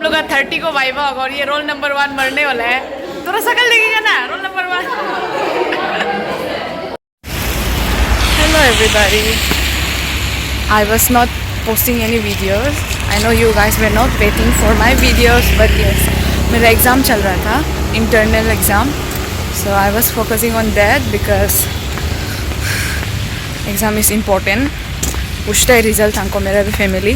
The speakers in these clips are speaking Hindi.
लोग का 30 को वाइवा होगा और ये रोल नंबर 1 मरने वाला है। थोड़ा शकल देखेगा ना, roll number 1। Hello everybody, I was not posting any videos. I know you guys were not waiting for my videos, but yes, मेरा एग्ज़ाम चल रहा था, internal exam. So I was focusing on that because exam is important. पूछता है result हमको मेरा भी family.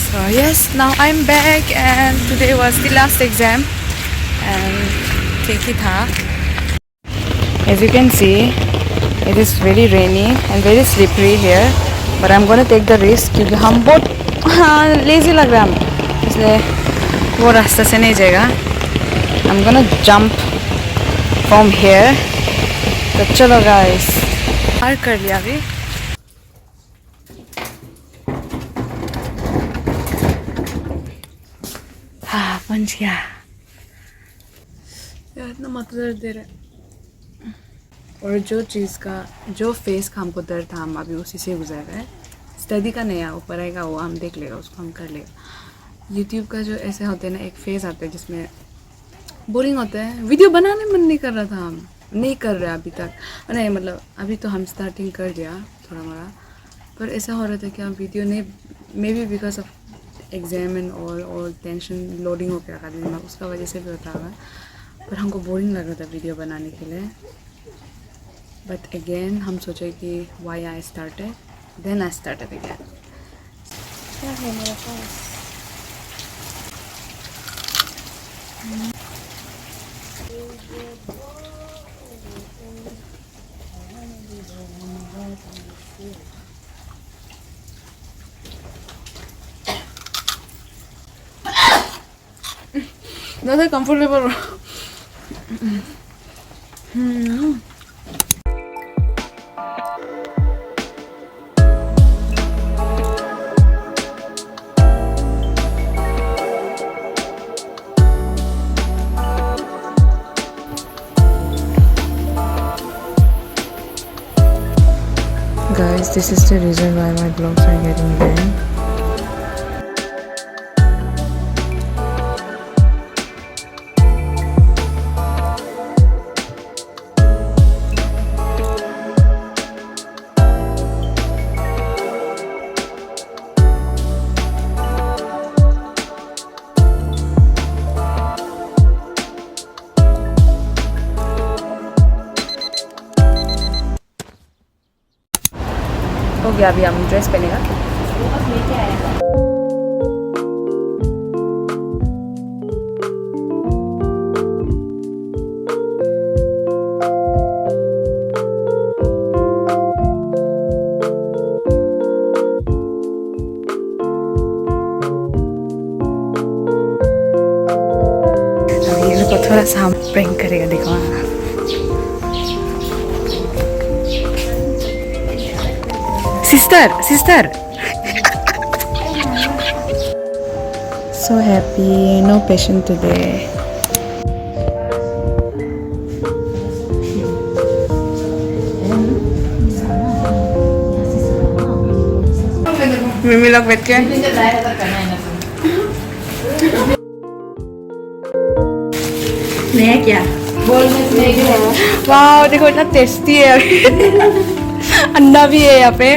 So yes, now I'm back and today was the last exam and ठीक ही था. As you can see, it is very rainy and very slippery here. But I'm gonna take the risk क्योंकि हम बहुत lazy लग रहा है हम, इसलिए वो रास्ते से नहीं जाएगा. I'm gonna jump from here. तो चलो guys, पार कर लिया अभी. हाँ पहुंच गया. यार इतना माथा दर्द दे रहा है. और जो फेस का हमको दर्द था हम अभी उसी से गुजर रहे हैं. स्टडी का नहीं है, ऊपर आएगा वो हम देख लेगा, उसको हम कर लेगा. यूट्यूब का जो ऐसे होते हैं ना, एक फेज़ आता है जिसमें बोरिंग होता है, वीडियो बनाने मन नहीं कर रहा था. हम नहीं कर रहे अभी तक, नहीं मतलब अभी तो हम स्टार्टिंग कर दिया थोड़ा मोड़ा, पर ऐसा हो रहा था कि हम वीडियो नहीं, may be because of exam and और टेंशन लोडिंग हो गया था दिमाग, उसका वजह से भी होता होगा. पर हमको बोरिंग लग रहा था वीडियो बनाने के लिए. But again हम सोचे कि why I started, then I started again. क्या है मेरे पास? ज़्यादा comfortable. Guys, this is the reason why my vlogs are getting banned. हो गया, अभी हम ड्रेस पहनेगा. अभी ये को थोड़ा सा हम प्रैंक करेगा, देखो. Sister. So happy, no patient today. मिमी लोग बैठ के नया क्या बोल में. वाह देखो इतना टेस्टी है. अंडा भी है यहाँ पे.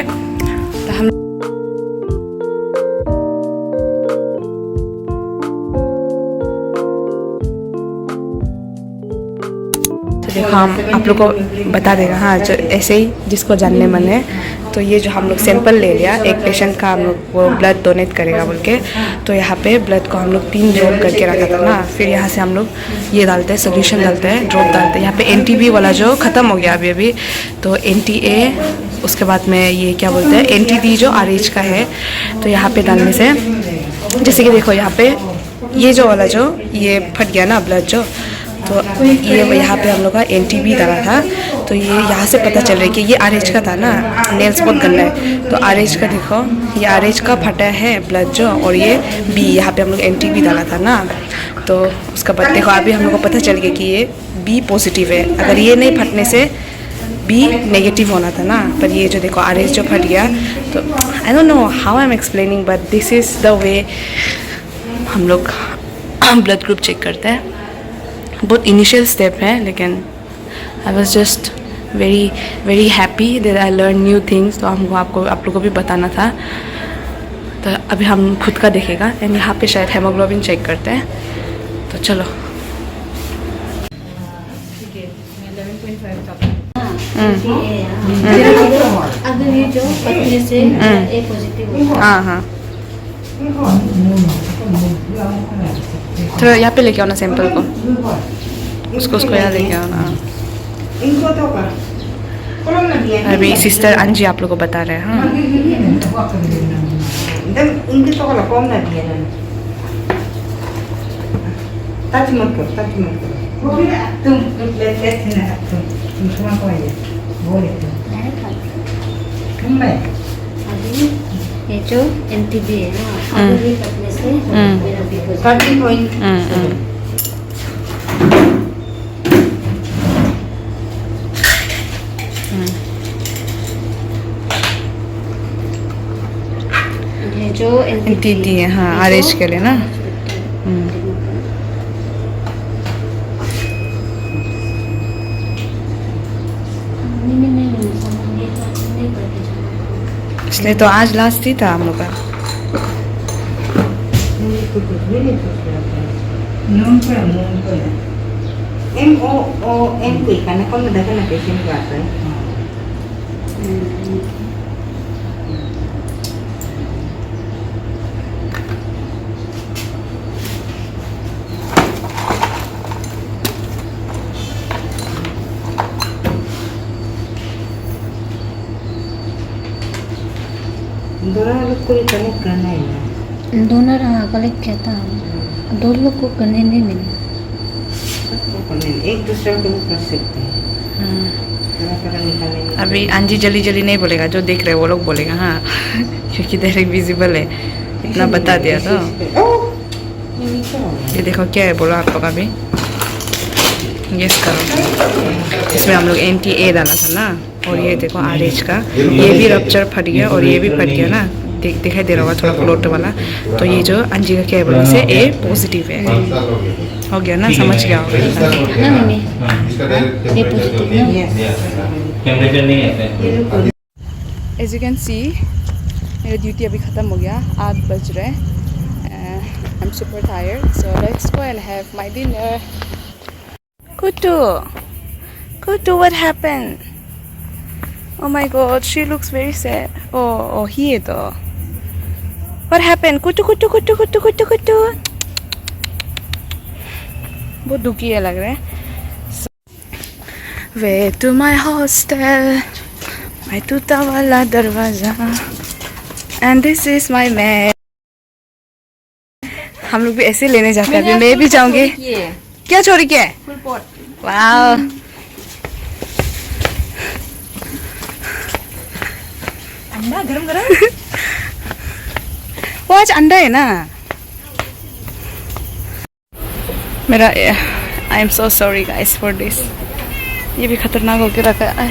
देखो हम आप लोग को बता देगा. हाँ, जो ऐसे ही जिसको जानने मन है, तो ये जो हम लोग सैंपल ले लिया, एक पेशेंट का हम लोग वो ब्लड डोनेट करेगा बोल के, तो यहाँ पे ब्लड को हम लोग 3 ड्रॉप करके रखा था ना. फिर यहाँ से हम लोग ये डालते हैं, सोल्यूशन डालते हैं, ड्रॉप डालते हैं. यहाँ पे NTB वाला जो ख़त्म हो गया अभी, तो NTA, उसके बाद में ये क्या बोलते हैं NTD जो RH का है. तो यहाँ पे डालने से जैसे कि देखो यहाँ पे ये जो वाला जो ये फट गया ना ब्लड जो, तो ये यहाँ पे हम लोग का NTB डाला था. तो ये यहाँ से पता चल रहा है कि ये RH का था ना. नेल्स बहुत गंदा है, तो RH का देखो, ये RH का फटा है ब्लड जो, और ये B यहाँ पे हम लोग NTB डाला था ना. तो उसका बाद देखो अभी हम लोग को पता चल गया कि ये B पॉजिटिव है. अगर ये नहीं फटने से B नेगेटिव होना था ना, पर ये जो देखो RH जो फट गया. तो I don't know how I am explaining, but this is the way हम लोग ब्लड ग्रुप चेक करते हैं। बहुत इनिशियल स्टेप है, लेकिन I was just very very happy that I learn new things. तो हमको आप लोगों को भी बताना था। तो अभी हम खुद का देखेगा एंड यहाँ पे शायद हेमोग्लोबिन चेक करते हैं। तो चलो। अगर ये जो पतले से ए पॉजिटिव हाँ हाँ, थोड़ा यहाँ पे लेके आओ ना सैंपल को, उसको यहाँ लेके आओ ना। अभी सिस्टर अंजी आप लोग को बता रहे हैं। हाँ अभी ये जो एनटीबी है ना, अगर ये पतले से मेरा बी पॉजिटिव ये जो एनटीडी है। हाँ आरएच के लिए ना। इसलिए तो आज लास्ट ही था हम लोग का। डोनर कलेक्ट किया था, दो लोग को करने नहीं मिला। एक दूसरे को कर सकते हैं। अभी अंजी जल्दी जल्दी नहीं बोलेगा, जो देख रहे हैं वो लोग बोलेगा। हाँ क्योंकि डायरेक्ट विजिबल है, इतना बता दिया तो। ये देखो क्या है बोलो आप लोग अभी गेस करो। इसमें हम लोग NTA डाला था ना, और ये देखो RH का, ये भी रप्चर फट गया और ये भी फट गया ना, दिखाई दे रहा होगा थोड़ा फ्लोट वाला। तो ये जो अंजी का क्या है बोलो, इसे A पॉजिटिव है। हो गया ना, समझ गया होगा। ना मम्मी ये पॉजिटिव ना। एज यू कैन सी मेरा ड्यूटी अभी ख़त्म हो गया, 8 बज रहे हैं। I am super tired, so let's go and have my dinner. Kutu, what happened? Oh my God, she looks very sad. Oh, here though. What happened? Kutu. बहुत दुखी है लग रहा है। Way to my hostel, my टूटा वाला दरवाजा, and this is my man. हम लोग भी ऐसे लेने जाते हैं। अभी मैं भी जाऊंगी। क्या चोरी किया है? वाह, अंडा गरम वो आज अंडा है ना मेरा। I am so sorry guys for this. ये भी खतरनाक होके रखा है।